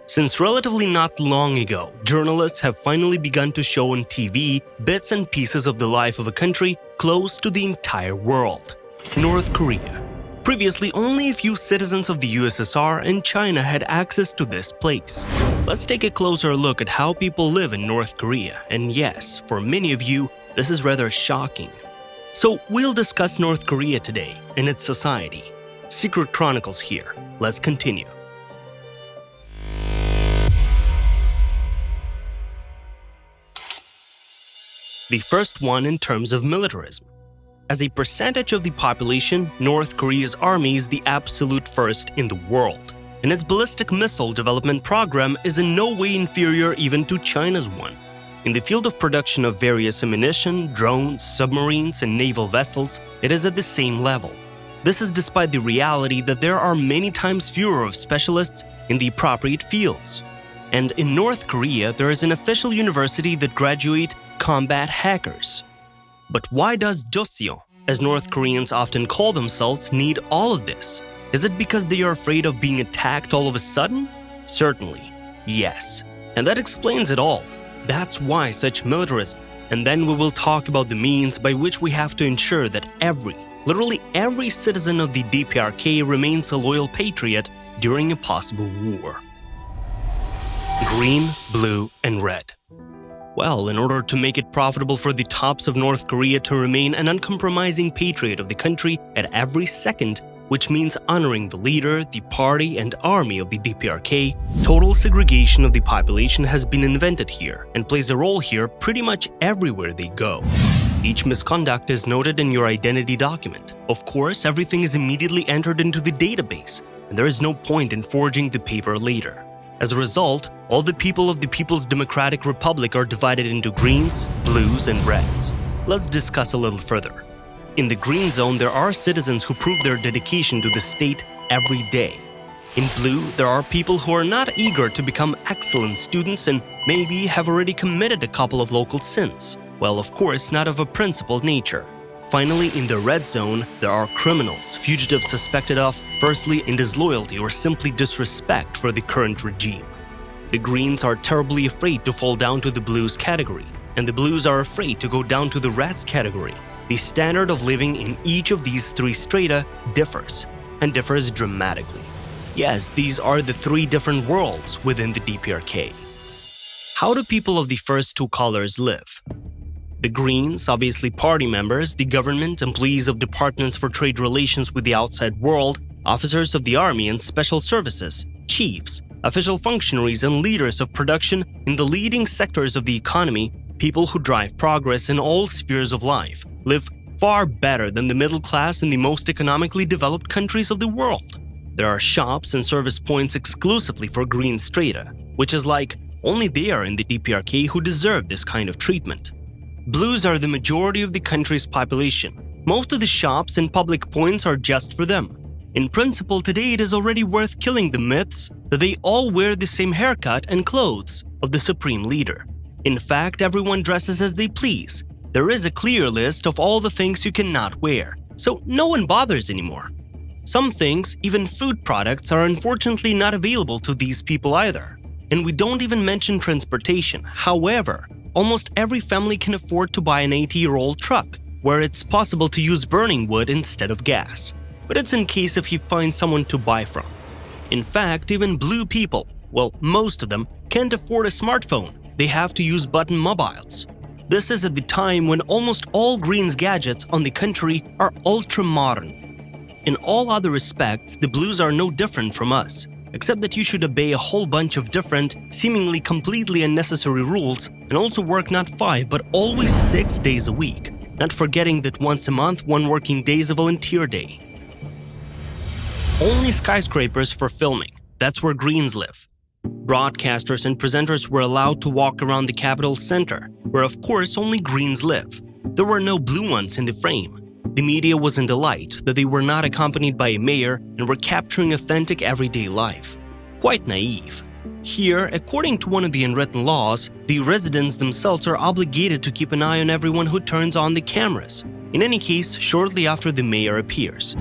Since relatively not long ago, journalists have finally begun to show on TV bits and pieces of the life of a country close to the entire world. North Korea. Previously, only a few citizens of the USSR and China had access to this place. Let's take a closer look at how people live in North Korea, and yes, for many of you, this is rather shocking. So we'll discuss North Korea today and its society. Secret Chronicles here. Let's continue. The first one in terms of militarism. As a percentage of the population, North Korea's army is the absolute first in the world, and its ballistic missile development program is in no way inferior even to China's one. In the field of production of various ammunition, drones, submarines, and naval vessels, it is at the same level. This is despite the reality that there are many times fewer of specialists in the appropriate fields. And in North Korea, there is an official university that graduate combat hackers. But why does Joseo, as North Koreans often call themselves, need all of this? Is it because they are afraid of being attacked all of a sudden? Certainly, yes. And that explains it all. That's why such militarism. And then we will talk about the means by which we have to ensure that literally every citizen of the DPRK remains a loyal patriot during a possible war. Green, blue, and red. Well, in order to make it profitable for the tops of North Korea to remain an uncompromising patriot of the country at every second, which means honoring the leader, the party, and army of the DPRK, total segregation of the population has been invented here and plays a role here pretty much everywhere they go. Each misconduct is noted in your identity document. Of course, everything is immediately entered into the database, and there is no point in forging the paper later. As a result, all the people of the People's Democratic Republic are divided into greens, blues, and reds. Let's discuss a little further. In the green zone, there are citizens who prove their dedication to the state every day. In blue, there are people who are not eager to become excellent students and maybe have already committed a couple of local sins. Well, of course, not of a principled nature. Finally, in the red zone, there are criminals, fugitives suspected of, firstly, in disloyalty or simply disrespect for the current regime. The greens are terribly afraid to fall down to the blues category, and the blues are afraid to go down to the reds category. The standard of living in each of these three strata differs, and differs dramatically. Yes, these are the three different worlds within the DPRK. How do people of the first two colors live? The Greens, obviously party members, the government, employees of departments for trade relations with the outside world, officers of the army and special services, chiefs, official functionaries and leaders of production in the leading sectors of the economy, people who drive progress in all spheres of life, live far better than the middle class in the most economically developed countries of the world. There are shops and service points exclusively for green strata, which is like only they are in the DPRK who deserve this kind of treatment. Blues are the majority of the country's population. Most of the shops and public points are just for them. In principle, today it is already worth killing the myths that they all wear the same haircut and clothes of the supreme leader. In fact, everyone dresses as they please. There is a clear list of all the things you cannot wear, so no one bothers anymore. Some things, even food products, are unfortunately not available to these people either. And we don't even mention transportation. However, almost every family can afford to buy an 80-year-old truck, where it's possible to use burning wood instead of gas. But it's in case if you find someone to buy from. In fact, even blue people, well, most of them, can't afford a smartphone. They have to use button mobiles. This is at the time when almost all Greens gadgets on the country are ultra-modern. In all other respects, the blues are no different from us, except that you should obey a whole bunch of different, seemingly completely unnecessary rules and also work not 5 but always 6 days a week, not forgetting that once a month one working day is a volunteer day. Only skyscrapers for filming, that's where Greens live. Broadcasters and presenters were allowed to walk around the capital center, where of course only Greens live. There were no blue ones in the frame. The media was in delight that they were not accompanied by a mayor and were capturing authentic everyday life. Quite naive. Here, according to one of the unwritten laws, the residents themselves are obligated to keep an eye on everyone who turns on the cameras, in any case shortly after the mayor appears.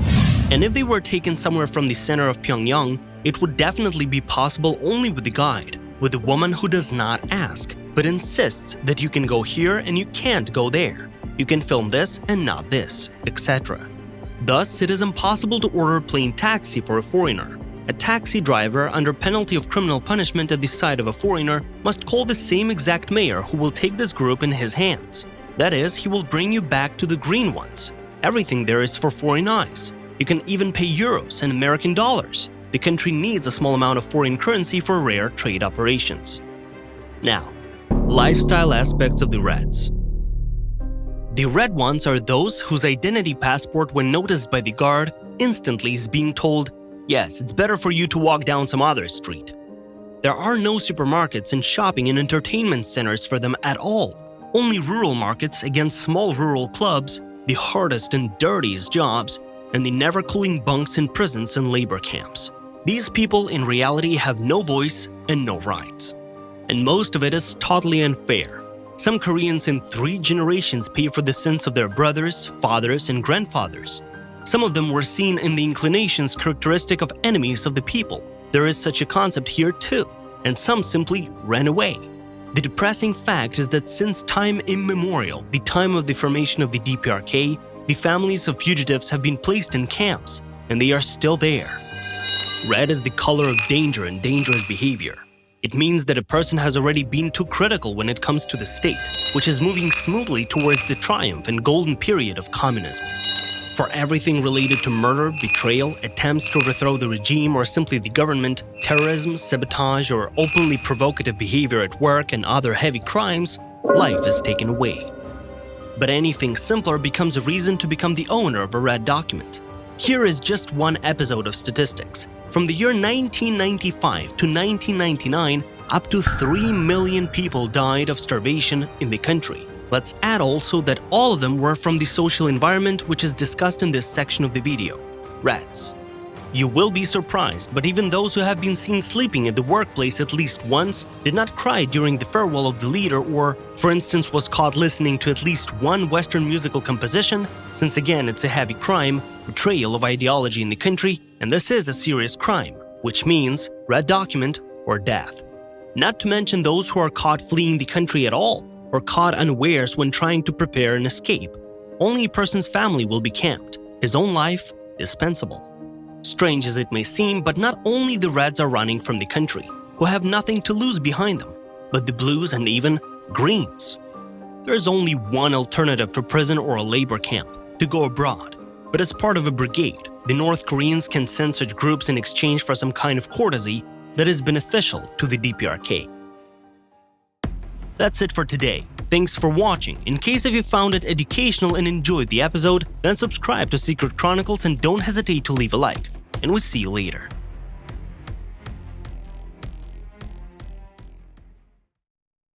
And if they were taken somewhere from the center of Pyongyang, it would definitely be possible only with the guide, with the woman who does not ask, but insists that you can go here and you can't go there. You can film this and not this, etc. Thus, it is impossible to order a plain taxi for a foreigner. A taxi driver, under penalty of criminal punishment at the sight of a foreigner, must call the same exact mayor who will take this group in his hands. That is, he will bring you back to the green ones. Everything there is for foreign eyes. You can even pay euros and American dollars. The country needs a small amount of foreign currency for rare trade operations. Now, lifestyle aspects of the Reds. The red ones are those whose identity passport, when noticed by the guard, instantly is being told, yes, it's better for you to walk down some other street. There are no supermarkets and shopping and entertainment centers for them at all. Only rural markets against small rural clubs, the hardest and dirtiest jobs, and the never-cooling bunks in prisons and labor camps. These people in reality have no voice and no rights. And most of it is totally unfair. Some Koreans in 3 generations pay for the sins of their brothers, fathers, and grandfathers. Some of them were seen in the inclinations characteristic of enemies of the people. There is such a concept here too, and some simply ran away. The depressing fact is that since time immemorial, the time of the formation of the DPRK, the families of fugitives have been placed in camps, and they are still there. Red is the color of danger and dangerous behavior. It means that a person has already been too critical when it comes to the state, which is moving smoothly towards the triumph and golden period of communism. For everything related to murder, betrayal, attempts to overthrow the regime or simply the government, terrorism, sabotage, or openly provocative behavior at work and other heavy crimes, life is taken away. But anything simpler becomes a reason to become the owner of a red document. Here is just one episode of statistics. From the year 1995 to 1999, up to 3 million people died of starvation in the country. Let's add also that all of them were from the social environment which is discussed in this section of the video, Reds. You will be surprised, but even those who have been seen sleeping at the workplace at least once did not cry during the farewell of the leader or, for instance, was caught listening to at least one Western musical composition, since again it's a heavy crime, betrayal of ideology in the country, and this is a serious crime, which means red document or death. Not to mention those who are caught fleeing the country at all, or caught unawares when trying to prepare an escape. Only a person's family will be camped, his own life dispensable. Strange as it may seem, but not only the Reds are running from the country, who have nothing to lose behind them, but the Blues and even Greens. There is only one alternative to prison or a labor camp, to go abroad. But as part of a brigade, the North Koreans can send such groups in exchange for some kind of courtesy that is beneficial to the DPRK. That's it for today. Thanks for watching. In case if you found it educational and enjoyed the episode, then subscribe to Secret Chronicles and don't hesitate to leave a like. And we'll see you later.